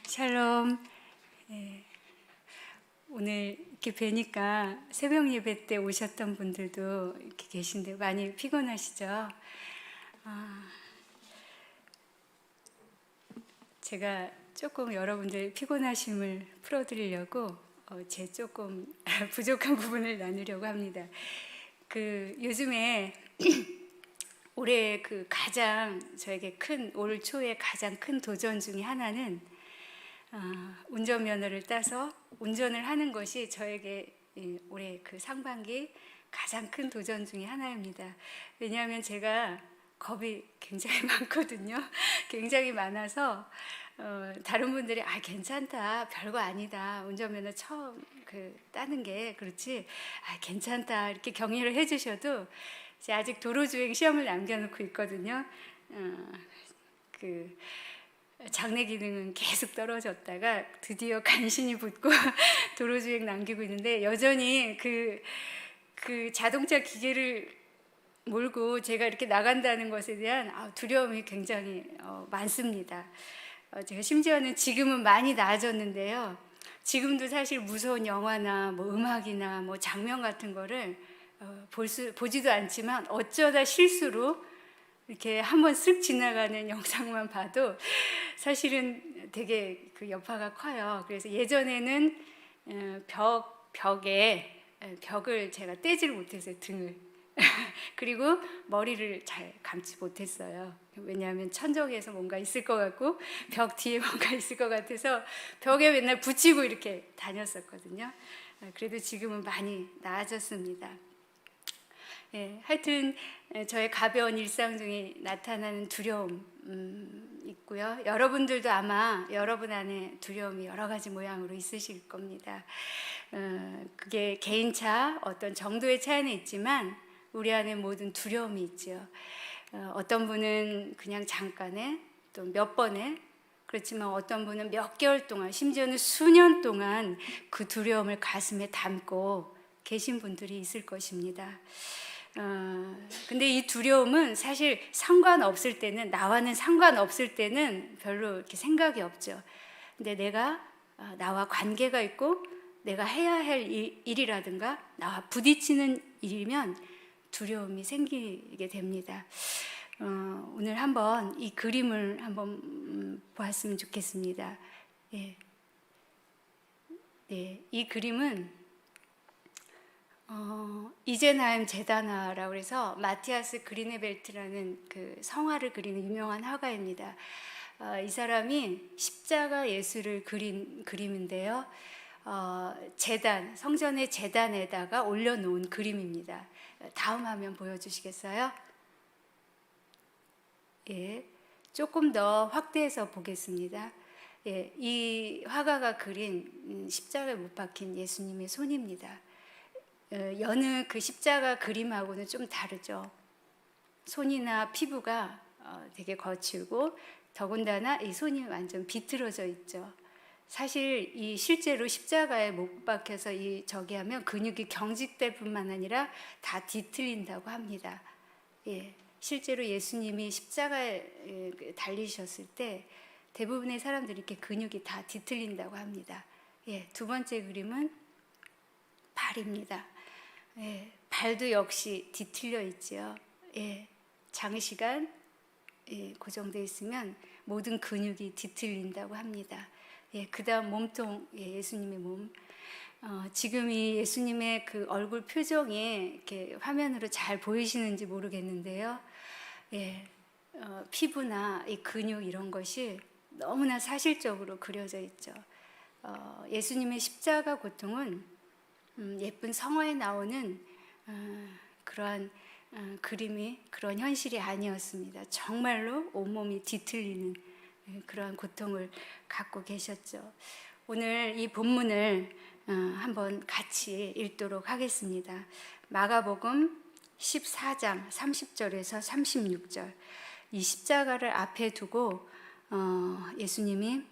샬롬. 예, 오늘 이렇게 뵈니까 새벽 예배 때 오셨던 분들도 이렇게 계신데 많이 피곤하시죠? 제가 조금 여러분들 피곤하심을 풀어드리려고 제 조금 부족한 부분을 나누려고 합니다. 요즘에 올해 가장 저에게 올 초에 가장 큰 도전 중에 하나는 운전면허를 따서 운전을 하는 것이 저에게 올해 상반기 가장 큰 도전 중에 하나입니다. 왜냐하면 제가 겁이 굉장히 많거든요. 굉장히 많아서 다른 분들이 괜찮다, 별거 아니다, 운전면허 처음 따는 게 그렇지, 괜찮다 이렇게 격려를 해주셔도 아직 도로주행 시험을 남겨놓고 있거든요. 장내 기능은 계속 떨어졌다가 드디어 간신히 붙고 도로주행 남기고 있는데, 여전히 자동차 기계를 몰고 제가 이렇게 나간다는 것에 대한 두려움이 굉장히 많습니다. 제가 심지어는 지금은 많이 나아졌는데요, 지금도 사실 무서운 영화나 음악이나 장면 같은 거를 보지도 않지만 어쩌다 실수로 이렇게 한번 쓱 지나가는 영상만 봐도 사실은 되게 여파가 커요. 그래서 예전에는 벽을 제가 떼지를 못했어요, 등을. 그리고 머리를 잘 감지 못했어요. 왜냐하면 천정에서 뭔가 있을 것 같고 벽 뒤에 뭔가 있을 것 같아서 벽에 맨날 붙이고 이렇게 다녔었거든요. 그래도 지금은 많이 나아졌습니다. 하여튼 저의 가벼운 일상 중에 나타나는 두려움 있고요. 여러분들도 아마 여러분 안에 두려움이 여러 가지 모양으로 있으실 겁니다. 그게 개인차 어떤 정도의 차이는 있지만 우리 안에 모든 두려움이 있죠. 어떤 분은 그냥 잠깐에, 또 몇 번에, 그렇지만 어떤 분은 몇 개월 동안, 심지어는 수년 동안 그 두려움을 가슴에 담고 계신 분들이 있을 것입니다. 근데 이 두려움은 사실 상관없을 때는, 나와는 상관없을 때는 별로 이렇게 생각이 없죠. 근데 나와 관계가 있고 내가 해야 할 일이라든가 나와 부딪히는 일이면 두려움이 생기게 됩니다. 오늘 한번 이 그림을 한번 보았으면 좋겠습니다. 이 그림은 이젠하임 제다나라고 해서 마티아스 그리네벨트라는 성화를 그리는 유명한 화가입니다. 이 사람이 십자가 예수를 그린 그림인데요. 성전의 제단에다가 올려놓은 그림입니다. 다음 화면 보여주시겠어요? 조금 더 확대해서 보겠습니다. 이 화가가 그린 십자가에 못 박힌 예수님의 손입니다. 여느 십자가 그림하고는 좀 다르죠. 손이나 피부가 되게 거칠고 더군다나 이 손이 완전 비틀어져 있죠. 사실 실제로 십자가에 못 박혀서 저기 하면 근육이 경직될 뿐만 아니라 다 뒤틀린다고 합니다. 실제로 예수님이 십자가에 달리셨을 때 대부분의 사람들이 이렇게 근육이 다 뒤틀린다고 합니다. 두 번째 그림은 발입니다. 발도 역시 뒤틀려 있죠. 장시간 고정되어 있으면 모든 근육이 뒤틀린다고 합니다. 그 다음 몸통, 예수님의 몸. 지금 이 예수님의 얼굴 표정이 이렇게 화면으로 잘 보이시는지 모르겠는데요. 피부나 이 근육 이런 것이 너무나 사실적으로 그려져 있죠. 예수님의 십자가 고통은 예쁜 성화에 나오는 그러한 그림이, 그런 현실이 아니었습니다. 정말로 온몸이 뒤틀리는 그러한 고통을 갖고 계셨죠. 오늘 이 본문을 한번 같이 읽도록 하겠습니다. 마가복음 14장 30절에서 36절. 이 십자가를 앞에 두고 예수님이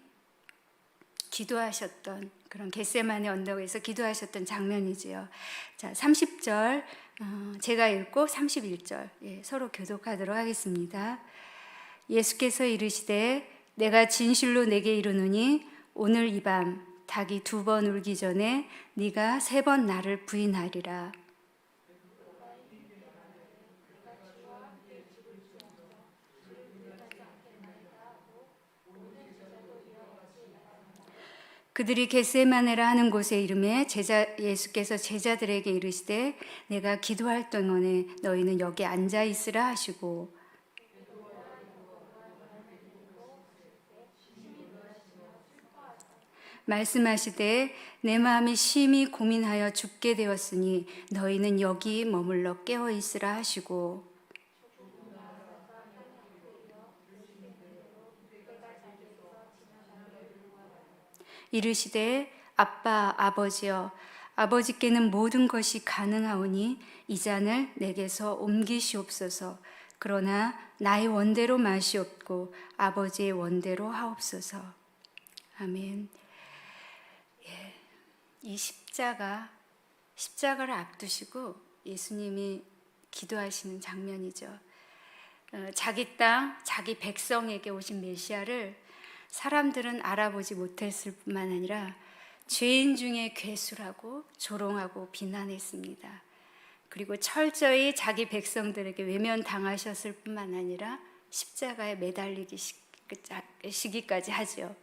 기도하셨던 그런 겟세마네 언덕에서 기도하셨던 장면이지요. 자, 30절 제가 읽고 31절 서로 교독하도록 하겠습니다. 예수께서 이르시되 내가 진실로 내게 이르노니 오늘 이 밤 닭이 2번 울기 전에 네가 3번 나를 부인하리라. 그들이 겟세마네라 하는 곳에 이르매 예수께서 제자들에게 이르시되 내가 기도할 동안에 너희는 여기 앉아 있으라 하시고 말씀하시되 내 마음이 심히 고민하여 죽게 되었으니 너희는 여기 머물러 깨어 있으라 하시고 이르시되 아빠 아버지여 아버지께는 모든 것이 가능하오니 이 잔을 내게서 옮기시옵소서. 그러나 나의 원대로 마시옵고 아버지의 원대로 하옵소서. 아멘. 이 십자가를 앞두시고 예수님이 기도하시는 장면이죠. 자기 땅, 자기 백성에게 오신 메시아를 사람들은 알아보지 못했을 뿐만 아니라 죄인 중에 괴수라고 조롱하고 비난했습니다. 그리고 철저히 자기 백성들에게 외면당하셨을 뿐만 아니라 십자가에 매달리기 시기까지 하죠.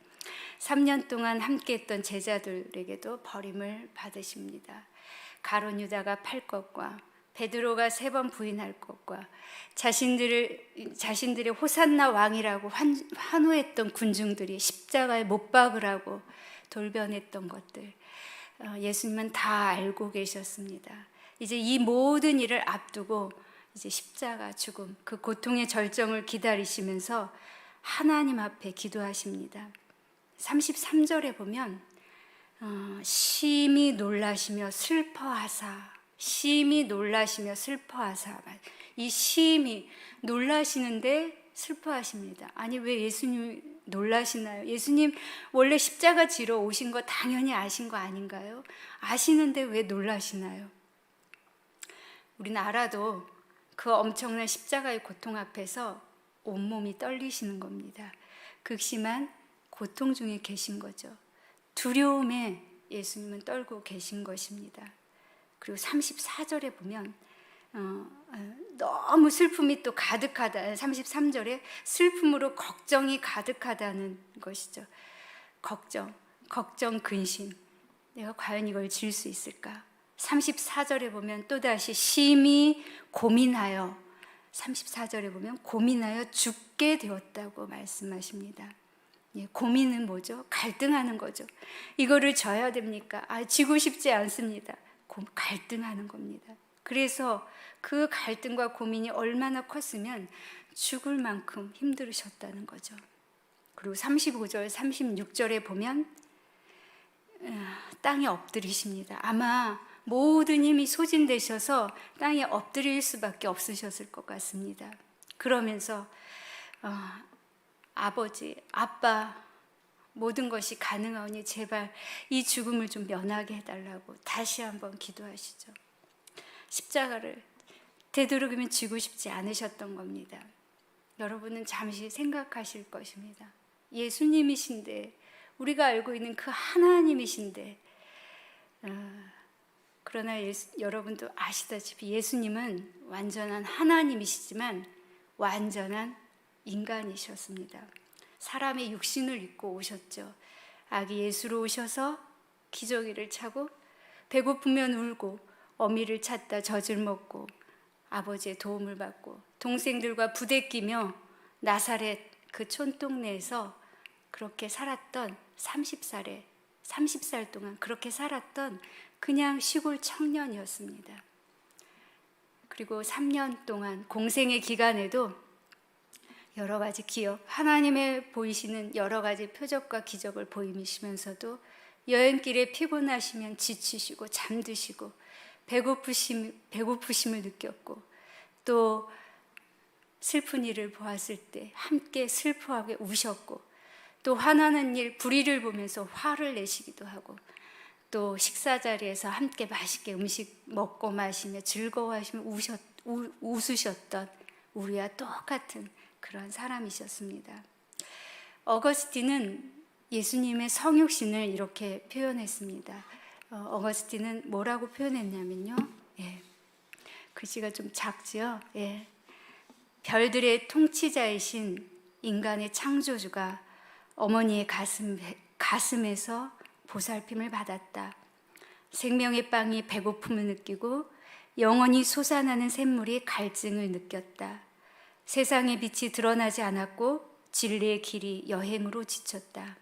3년 동안 함께했던 제자들에게도 버림을 받으십니다. 가룟 유다가 팔 것과 베드로가 3번 부인할 것과 자신들의 호산나 왕이라고 환호했던 군중들이 십자가에 못 박으라고 돌변했던 것들, 예수님은 다 알고 계셨습니다. 이제 이 모든 일을 앞두고 이제 십자가 죽음, 그 고통의 절정을 기다리시면서 하나님 앞에 기도하십니다. 33절에 보면 심히 놀라시며 슬퍼하사, 이 심히 놀라시는데 슬퍼하십니다. 아니 왜 예수님이 놀라시나요? 예수님 원래 십자가 지러 오신 거 당연히 아신 거 아닌가요? 아시는데 왜 놀라시나요? 우리는 알아도 그 엄청난 십자가의 고통 앞에서 온몸이 떨리시는 겁니다. 극심한 고통 중에 계신 거죠. 두려움에 예수님은 떨고 계신 것입니다. 그리고 34절에 보면 너무 슬픔이 또 가득하다. 33절에 슬픔으로 걱정이 가득하다는 것이죠. 걱정, 근심. 내가 과연 이걸 질 수 있을까? 34절에 보면 또다시 심히 고민하여 34절에 보면 고민하여 죽게 되었다고 말씀하십니다. 고민은 뭐죠? 갈등하는 거죠. 이거를 져야 됩니까? 지고 싶지 않습니다. 갈등하는 겁니다. 그래서 그 갈등과 고민이 얼마나 컸으면 죽을 만큼 힘들으셨다는 거죠. 그리고 35절, 36절에 보면 땅에 엎드리십니다. 아마 모든 힘이 소진되셔서 땅에 엎드릴 수밖에 없으셨을 것 같습니다. 그러면서 아버지, 아빠, 모든 것이 가능하오니 제발 이 죽음을 좀 면하게 해달라고 다시 한번 기도하시죠. 십자가를 되도록이면 지고 싶지 않으셨던 겁니다. 여러분은 잠시 생각하실 것입니다. 예수님이신데, 우리가 알고 있는 그 하나님이신데, 그러나 여러분도 아시다시피 예수님은 완전한 하나님이시지만 완전한 인간이셨습니다. 사람의 육신을 입고 오셨죠. 아기 예수로 오셔서 기저귀를 차고 배고프면 울고 어미를 찾다 젖을 먹고 아버지의 도움을 받고 동생들과 부대끼며 나사렛 그 촌동네에서 그렇게 살았던 30살 동안 그렇게 살았던 그냥 시골 청년이었습니다. 그리고 3년 동안 공생의 기간에도 여러 가지 하나님의 보이시는 여러 가지 표적과 기적을 보이시면서도 여행길에 피곤하시면 지치시고 잠드시고 배고프심을 느꼈고 또 슬픈 일을 보았을 때 함께 슬퍼하게 우셨고 또 화나는 일, 불의를 보면서 화를 내시기도 하고 또 식사 자리에서 함께 맛있게 음식 먹고 마시며 즐거워하시며 웃으셨던 우리와 똑같은 그런 사람이셨습니다. 어거스틴은 예수님의 성육신을 이렇게 표현했습니다. 어거스틴은 뭐라고 표현했냐면요. 글씨가 좀 작지요. 별들의 통치자이신 인간의 창조주가 어머니의 가슴에서 보살핌을 받았다. 생명의 빵이 배고픔을 느끼고 영원히 솟아나는 샘물이 갈증을 느꼈다. 세상의 빛이 드러나지 않았고 진리의 길이 여행으로 지쳤다.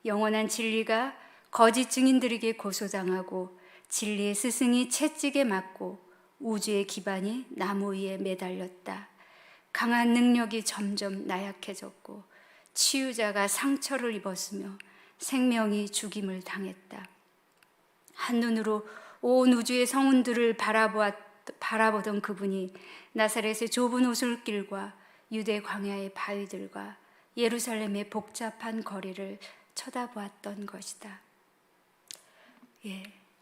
영원한 진리가 거짓 증인들에게 고소당하고 진리의 스승이 채찍에 맞고 우주의 기반이 나무 위에 매달렸다. 강한 능력이 점점 나약해졌고 치유자가 상처를 입었으며 생명이 죽임을 당했다. 한눈으로 온 우주의 성운들을 바라보던 그분이 나사렛의 좁은 오솔길과 유대 광야의 바위들과 예루살렘의 복잡한 거리를 쳐다보았던 것이다.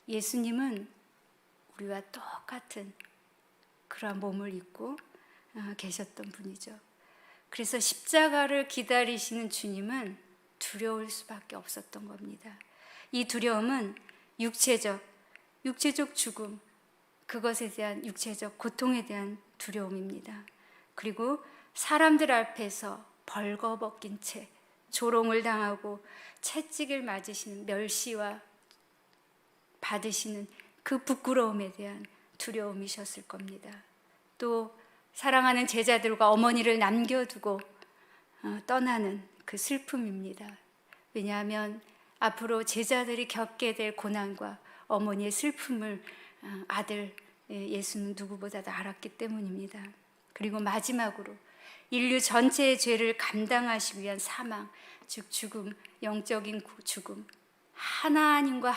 예수님은 우리와 똑같은 그러한 몸을 입고 계셨던 분이죠. 그래서 십자가를 기다리시는 주님은 두려울 수밖에 없었던 겁니다. 이 두려움은 육체적 죽음, 그것에 대한 육체적 고통에 대한 두려움입니다. 그리고 사람들 앞에서 벌거벗긴 채 조롱을 당하고 채찍을 맞으시는 멸시와 받으시는 그 부끄러움에 대한 두려움이셨을 겁니다. 또 사랑하는 제자들과 어머니를 남겨두고 떠나는 그 슬픔입니다. 왜냐하면 앞으로 제자들이 겪게 될 고난과 어머니의 슬픔을 아들 예수는 누구보다도 알았기 때문입니다. 그리고 마지막으로 인류 전체의 죄를 감당하시기 위한 사망, 즉 죽음, 영적인 죽음, 하나님과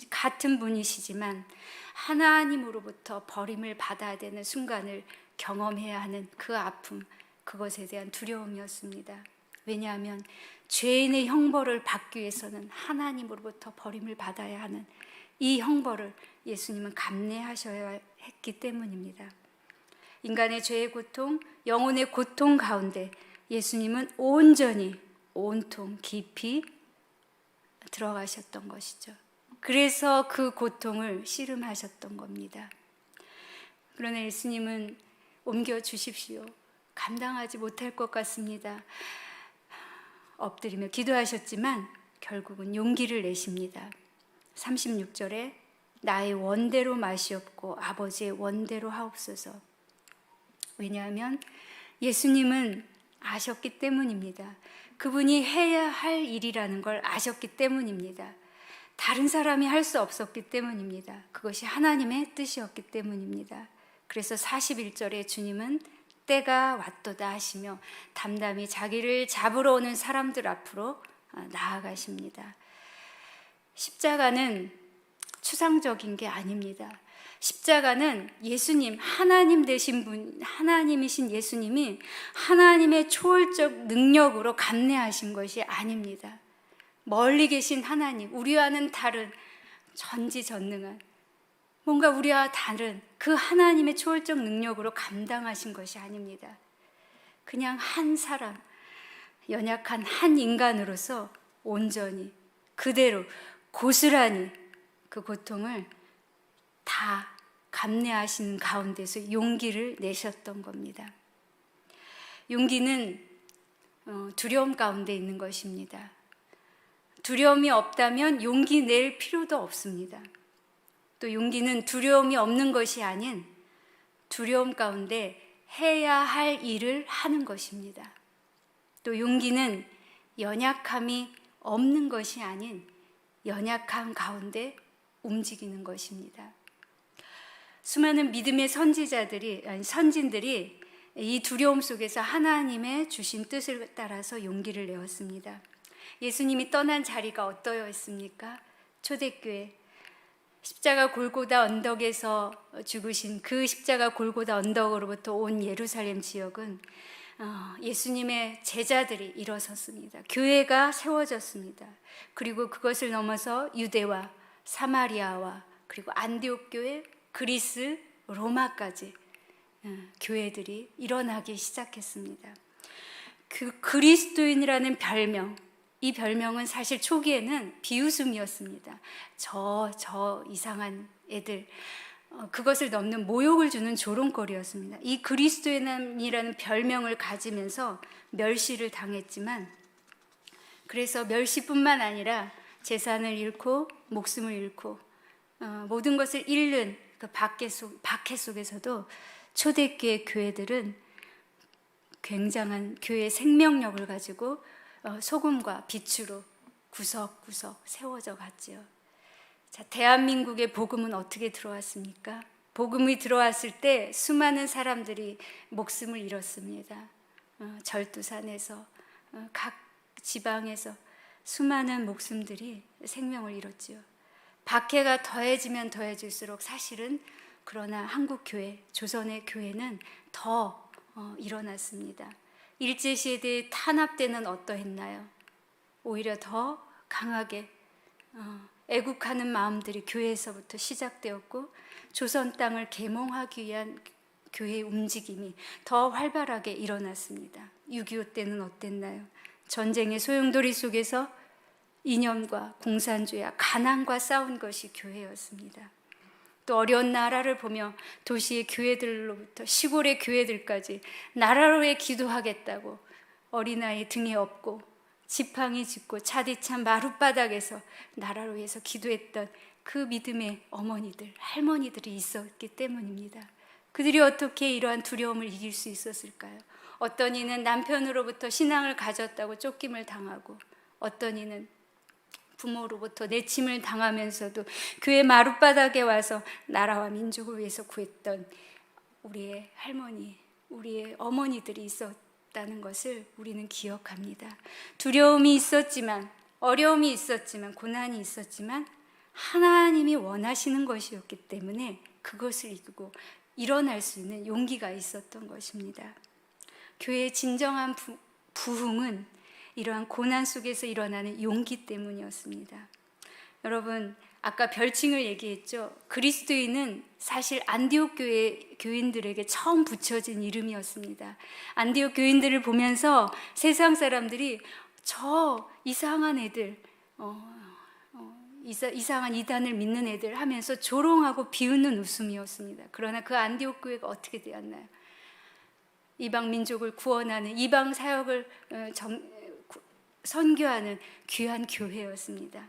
같은 분이시지만 하나님으로부터 버림을 받아야 되는 순간을 경험해야 하는 그 아픔, 그것에 대한 두려움이었습니다. 왜냐하면 죄인의 형벌을 받기 위해서는 하나님으로부터 버림을 받아야 하는 이 형벌을 예수님은 감내하셔야 했기 때문입니다. 인간의 죄의 고통, 영혼의 고통 가운데 예수님은 온전히 온통 깊이 들어가셨던 것이죠. 그래서 그 고통을 씨름하셨던 겁니다. 그러나 예수님은 옮겨 주십시오. 감당하지 못할 것 같습니다. 엎드리며 기도하셨지만 결국은 용기를 내십니다. 36절에 나의 원대로 마시옵고 아버지의 원대로 하옵소서. 왜냐하면 예수님은 아셨기 때문입니다. 그분이 해야 할 일이라는 걸 아셨기 때문입니다. 다른 사람이 할 수 없었기 때문입니다. 그것이 하나님의 뜻이었기 때문입니다. 그래서 41절에 주님은 때가 왔도다 하시며 담담히 자기를 잡으러 오는 사람들 앞으로 나아가십니다. 십자가는 추상적인 게 아닙니다. 십자가는 예수님, 하나님 되신 분, 하나님이신 예수님이 하나님의 초월적 능력으로 감내하신 것이 아닙니다. 멀리 계신 하나님, 우리와는 다른 전지전능한 뭔가 우리와 다른 그 하나님의 초월적 능력으로 감당하신 것이 아닙니다. 그냥 한 사람, 연약한 한 인간으로서 온전히 그대로 고스란히 그 고통을 다 감내하시는 가운데서 용기를 내셨던 겁니다. 용기는 두려움 가운데 있는 것입니다. 두려움이 없다면 용기 낼 필요도 없습니다. 또 용기는 두려움이 없는 것이 아닌 두려움 가운데 해야 할 일을 하는 것입니다. 또 용기는 연약함이 없는 것이 아닌 연약함 가운데 움직이는 것입니다. 수많은 믿음의 선진들이 이 두려움 속에서 하나님의 주신 뜻을 따라서 용기를 내었습니다. 예수님이 떠난 자리가 어떠했습니까? 초대교회 십자가 골고다 언덕에서 죽으신 그 십자가 골고다 언덕으로부터 온 예루살렘 지역은 예수님의 제자들이 일어섰습니다. 교회가 세워졌습니다. 그리고 그것을 넘어서 유대와 사마리아와 그리고 안디옥 교회, 그리스, 로마까지 교회들이 일어나기 시작했습니다. 그 그리스도인이라는 별명, 이 별명은 사실 초기에는 비웃음이었습니다. 저 이상한 애들, 그것을 넘는 모욕을 주는 조롱거리였습니다. 이 그리스도인이라는 별명을 가지면서 멸시를 당했지만, 그래서 멸시뿐만 아니라 재산을 잃고 목숨을 잃고 모든 것을 잃는 그 박해 속에서도 초대교회 교회들은 굉장한 교회의 생명력을 가지고 소금과 빛으로 구석구석 세워져 갔지요. 자, 대한민국의 복음은 어떻게 들어왔습니까? 복음이 들어왔을 때 수많은 사람들이 목숨을 잃었습니다. 절두산에서 각 지방에서 수많은 목숨들이 생명을 잃었지요. 박해가 더해지면 더해질수록 사실은 그러나 한국 교회, 조선의 교회는 더 일어났습니다. 일제시대에 탄압 때는 어떠했나요? 오히려 더 강하게 애국하는 마음들이 교회에서부터 시작되었고, 조선 땅을 계몽하기 위한 교회의 움직임이 더 활발하게 일어났습니다. 6.25 때는 어땠나요? 전쟁의 소용돌이 속에서 이념과 공산주의와 가난과 싸운 것이 교회였습니다. 또 어려운 나라를 보며 도시의 교회들로부터 시골의 교회들까지 나라를 위해 기도하겠다고 어린아이 등에 업고 지팡이 짚고 차디찬 마룻바닥에서 나라를 위해서 기도했던 그 믿음의 어머니들, 할머니들이 있었기 때문입니다. 그들이 어떻게 이러한 두려움을 이길 수 있었을까요? 어떤 이는 남편으로부터 신앙을 가졌다고 쫓김을 당하고, 어떤 이는 부모로부터 내침을 당하면서도 교회 마룻바닥에 와서 나라와 민족을 위해서 구했던 우리의 할머니, 우리의 어머니들이 있었다는 것을 우리는 기억합니다. 두려움이 있었지만, 어려움이 있었지만, 고난이 있었지만 하나님이 원하시는 것이었기 때문에 그것을 이기고 일어날 수 있는 용기가 있었던 것입니다. 교회의 진정한 부흥은 이러한 고난 속에서 일어나는 용기 때문이었습니다. 여러분, 아까 별칭을 얘기했죠. 그리스도인은 사실 안디옥 교회 교인들에게 처음 붙여진 이름이었습니다. 안디옥 교인들을 보면서 세상 사람들이 저 이상한 애들, 이상한 이단을 믿는 애들 하면서 조롱하고 비웃는 웃음이었습니다. 그러나 그 안디옥 교회가 어떻게 되었나요? 이방 민족을 구원하는, 이방 사역을 선교하는 귀한 교회였습니다.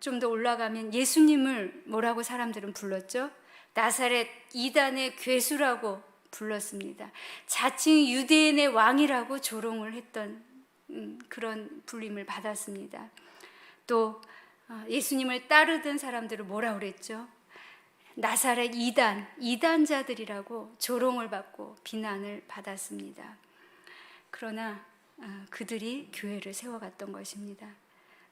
좀 더 올라가면 예수님을 뭐라고 사람들은 불렀죠? 나사렛 이단의 괴수라고 불렀습니다. 자칭 유대인의 왕이라고 조롱을 했던 그런 불림을 받았습니다. 또 예수님을 따르던 사람들을 뭐라고 그랬죠? 나사렛 이단자들이라고 조롱을 받고 비난을 받았습니다. 그러나 그들이 교회를 세워갔던 것입니다.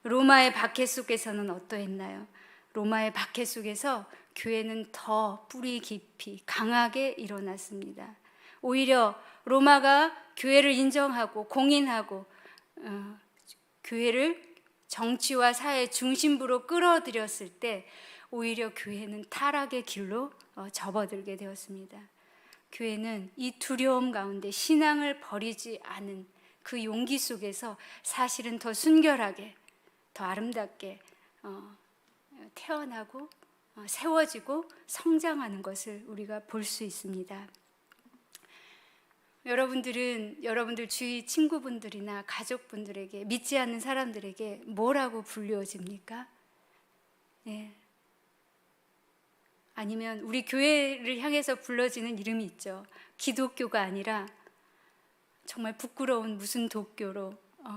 로마의 박해 속에서는 어떠했나요? 로마의 박해 속에서 교회는 더 뿌리 깊이 강하게 일어났습니다. 오히려 로마가 교회를 인정하고 공인하고 교회를 정치와 사회 중심부로 끌어들였을 때 오히려 교회는 타락의 길로 접어들게 되었습니다. 교회는 이 두려움 가운데 신앙을 버리지 않은 그 용기 속에서 사실은 더 순결하게, 더 아름답게 태어나고 세워지고 성장하는 것을 우리가 볼 수 있습니다. 여러분들은 여러분들 주위 친구분들이나 가족분들에게, 믿지 않는 사람들에게 뭐라고 불려집니까? 네. 아니면 우리 교회를 향해서 불러지는 이름이 있죠. 기독교가 아니라 정말 부끄러운 무슨 도교로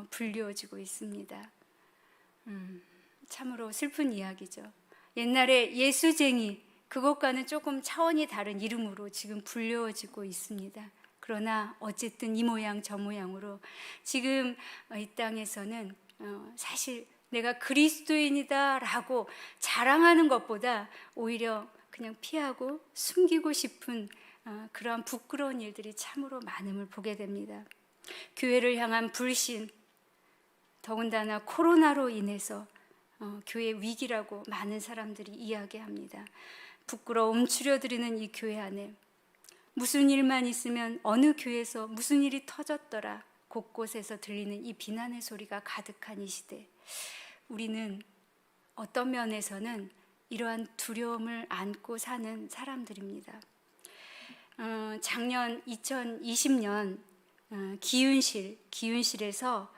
불려지고 있습니다. 참으로 슬픈 이야기죠. 옛날에 예수쟁이, 그것과는 조금 차원이 다른 이름으로 지금 불려지고 있습니다. 그러나 어쨌든 이 모양 저 모양으로 지금 이 땅에서는 사실 내가 그리스도인이다 라고 자랑하는 것보다 오히려 그냥 피하고 숨기고 싶은 그러한 부끄러운 일들이 참으로 많음을 보게 됩니다. 교회를 향한 불신, 더군다나 코로나로 인해서 교회 위기라고 많은 사람들이 이야기합니다. 부끄러워 움츠려드리는 이 교회 안에 무슨 일만 있으면 어느 교회에서 무슨 일이 터졌더라, 곳곳에서 들리는 이 비난의 소리가 가득한 이 시대, 우리는 어떤 면에서는 이러한 두려움을 안고 사는 사람들입니다. 작년 2020년 기윤실에서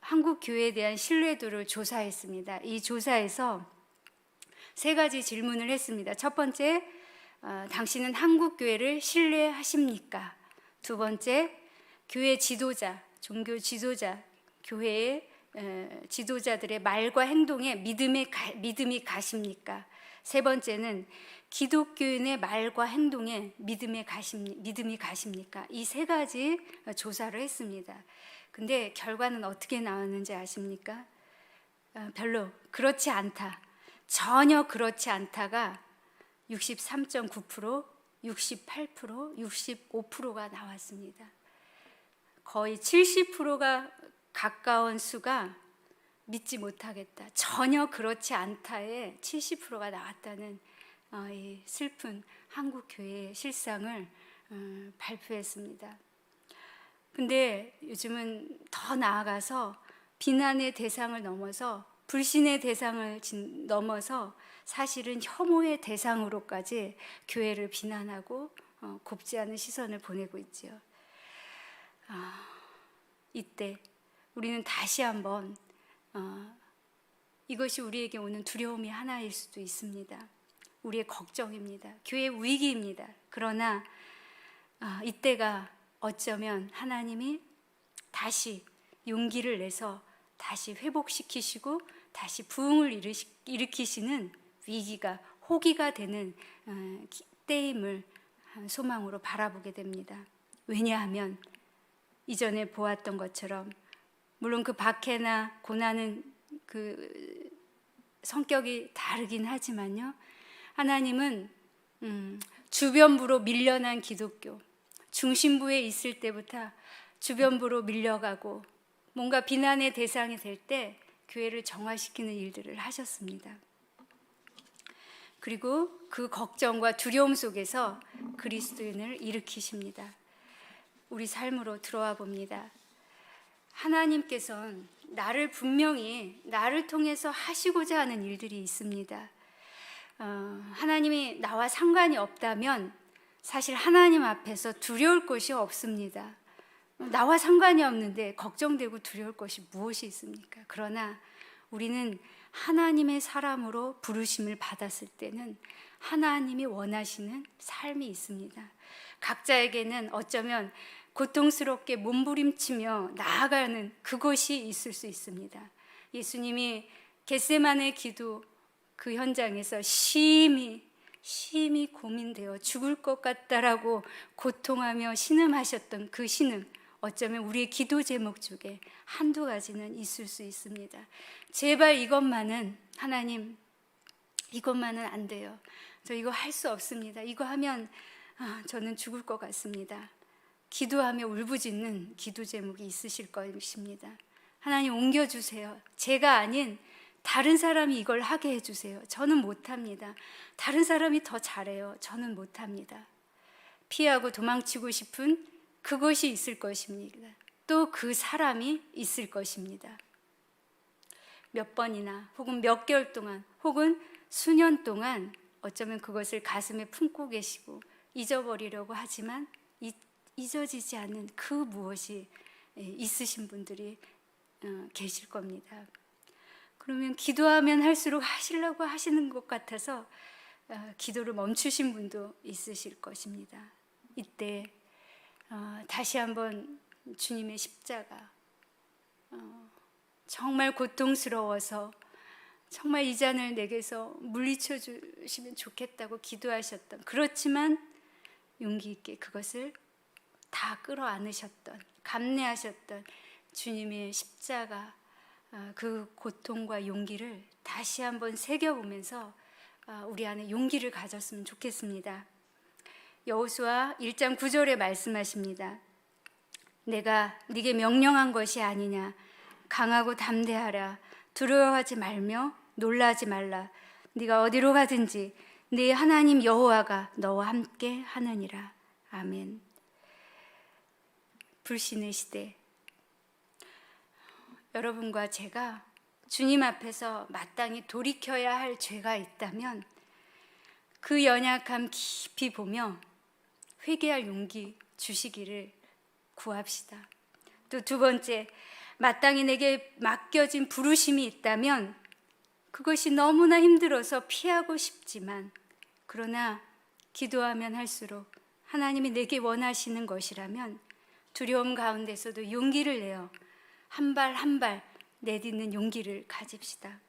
한국 교회에 대한 신뢰도를 조사했습니다. 이 조사에서 3가지 질문을 했습니다. 첫 번째, 당신은 한국 교회를 신뢰하십니까? 두 번째, 교회 지도자, 종교 지도자, 교회의 지도자들의 말과 행동에 믿음이 가십니까? 세 번째는 기독교인의 말과 행동에 믿음이 가십니까? 이 3가지 조사를 했습니다. 근데 결과는 어떻게 나왔는지 아십니까? 별로 그렇지 않다, 전혀 그렇지 않다가 63.9%, 68%, 65%가 나왔습니다. 거의 70%가 가까운 수가 믿지 못하겠다, 전혀 그렇지 않다에 70%가 나왔다는 이 슬픈 한국 교회의 실상을 발표했습니다. 근데 요즘은 더 나아가서 비난의 대상을 넘어서 불신의 대상을 넘어서 사실은 혐오의 대상으로까지 교회를 비난하고 곱지 않은 시선을 보내고 있지요. 이때 우리는 다시 한번 이것이 우리에게 오는 두려움이 하나일 수도 있습니다. 우리의 걱정입니다. 교회의 위기입니다. 그러나 이때가 어쩌면 하나님이 다시 용기를 내서 다시 회복시키시고 다시 부흥을 일으키시는 위기가 호기가 되는 때임을 소망으로 바라보게 됩니다. 왜냐하면 이전에 보았던 것처럼 물론 그 박해나 고난은 그 성격이 다르긴 하지만요, 하나님은 주변부로 밀려난 기독교, 중심부에 있을 때부터 주변부로 밀려가고 뭔가 비난의 대상이 될 때 교회를 정화시키는 일들을 하셨습니다. 그리고 그 걱정과 두려움 속에서 그리스도인을 일으키십니다. 우리 삶으로 들어와 봅니다. 하나님께서는 분명히 나를 통해서 하시고자 하는 일들이 있습니다. 하나님이 나와 상관이 없다면 사실 하나님 앞에서 두려울 것이 없습니다. 나와 상관이 없는데 걱정되고 두려울 것이 무엇이 있습니까? 그러나 우리는 하나님의 사람으로 부르심을 받았을 때는 하나님이 원하시는 삶이 있습니다. 각자에게는 어쩌면 고통스럽게 몸부림치며 나아가는 그것이 있을 수 있습니다. 예수님이 겟세마네 기도 그 현장에서 심히 고민되어 죽을 것 같다라고 고통하며 신음하셨던 그 신음, 어쩌면 우리의 기도 제목 중에 한두 가지는 있을 수 있습니다. 제발 이것만은, 하나님 이것만은 안 돼요. 저 이거 할 수 없습니다. 이거 하면 저는 죽을 것 같습니다. 기도하며 울부짖는 기도 제목이 있으실 것입니다. 하나님 옮겨주세요. 제가 아닌 다른 사람이 이걸 하게 해주세요. 저는 못합니다. 다른 사람이 더 잘해요. 저는 못합니다. 피하고 도망치고 싶은 그것이 있을 것입니다. 또 그 사람이 있을 것입니다. 몇 번이나 혹은 몇 개월 동안 혹은 수년 동안 어쩌면 그것을 가슴에 품고 계시고 잊어버리려고 하지만 잊어지지 않는 그 무엇이 있으신 분들이 계실 겁니다. 그러면 기도하면 할수록 하시려고 하시는 것 같아서 기도를 멈추신 분도 있으실 것입니다. 이때 다시 한번 주님의 십자가, 정말 고통스러워서 정말 이 잔을 내게서 물리쳐 주시면 좋겠다고 기도하셨던, 그렇지만 용기 있게 그것을 다 끌어안으셨던, 감내하셨던 주님의 십자가, 그 고통과 용기를 다시 한번 새겨보면서 우리 안에 용기를 가졌으면 좋겠습니다. 여호수아 1장 9절에 말씀하십니다. 내가 네게 명령한 것이 아니냐. 강하고 담대하라. 두려워하지 말며 놀라지 말라. 네가 어디로 가든지 네 하나님 여호와가 너와 함께 하느니라. 아멘. 불신의 시대, 여러분과 제가 주님 앞에서 마땅히 돌이켜야 할 죄가 있다면 그 연약함 깊이 보며 회개할 용기 주시기를 구합시다. 또 두 번째, 마땅히 내게 맡겨진 부르심이 있다면 그것이 너무나 힘들어서 피하고 싶지만, 그러나 기도하면 할수록 하나님이 내게 원하시는 것이라면 두려움 가운데서도 용기를 내어 한 발 한 발 내딛는 용기를 가집시다.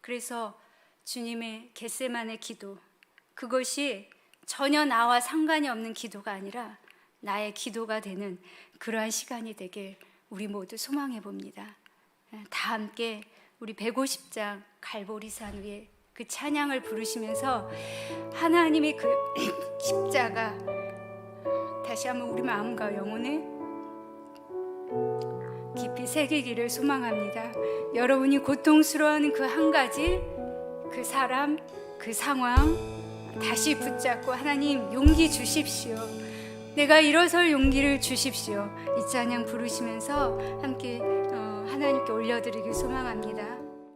그래서 주님의 겟세마네 기도, 그것이 전혀 나와 상관이 없는 기도가 아니라 나의 기도가 되는 그러한 시간이 되길 우리 모두 소망해 봅니다. 다 함께 우리 150장 갈보리산 위에 그 찬양을 부르시면서 하나님의 그 십자가 다시 한번 우리 마음과 영혼에 깊이 새기기를 소망합니다. 여러분이 고통스러워하는 그 한 가지, 그 사람, 그 상황 다시 붙잡고 하나님 용기 주십시오. 내가 일어설 용기를 주십시오. 이 찬양 부르시면서 함께 하나님께 올려드리길 소망합니다.